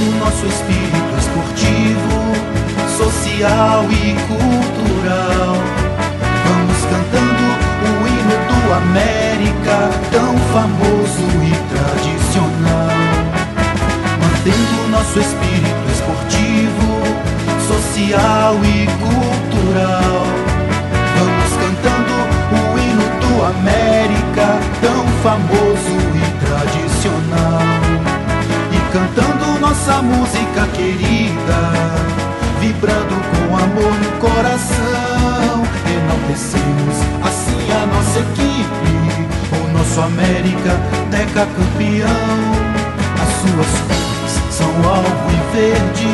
mantendo nosso espírito esportivo, social e cultural. Vamos cantando o hino do América, tão famoso e tradicional. Mantendo nosso espírito esportivo, social e cultural. Vamos cantando o hino do América, tão famoso e tradicional. E cantando nossa música querida, vibrando com amor no coração, enaltecemos assim a nossa equipe, o nosso América decacampeão. As suas cores são alvo e verde,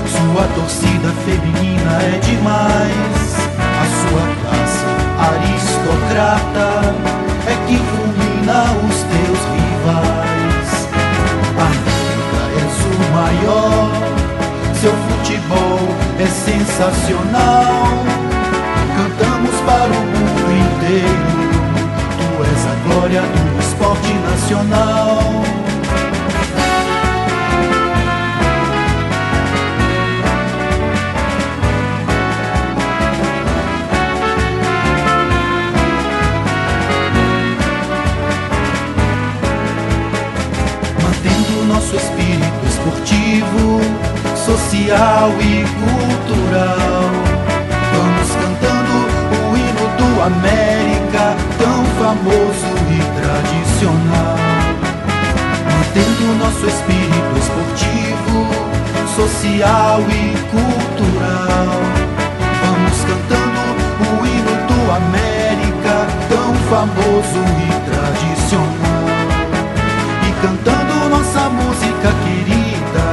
sua torcida feminina é demais. A sua classe aristocrata é que fulmina os teus rivais. América, és o maior, seu futebol é sensacional. Cantamos para o mundo inteiro, tu és a glória do esporte nacional. Nosso espírito esportivo, social e cultural. Vamos cantando o hino do América, tão famoso e tradicional. Mantendo nosso espírito esportivo, social e cultural. Vamos cantando o hino do América, tão famoso e tradicional. E cantando nossa música querida,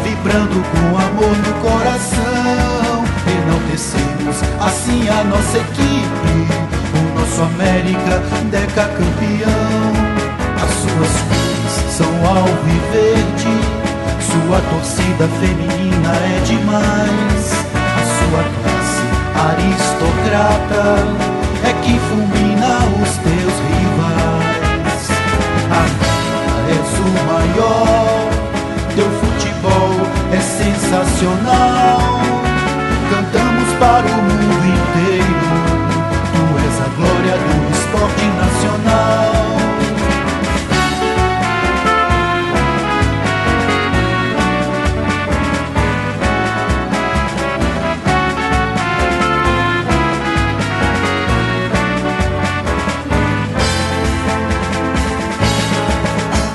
vibrando com amor no coração, enaltecemos assim a nossa equipe, o nosso América decacampeão. As suas cores são alvo e verde, sua torcida feminina é demais. A sua classe aristocrata é que fulmina os teus rivais. És o maior, teu futebol é sensacional. Cantamos para o mundo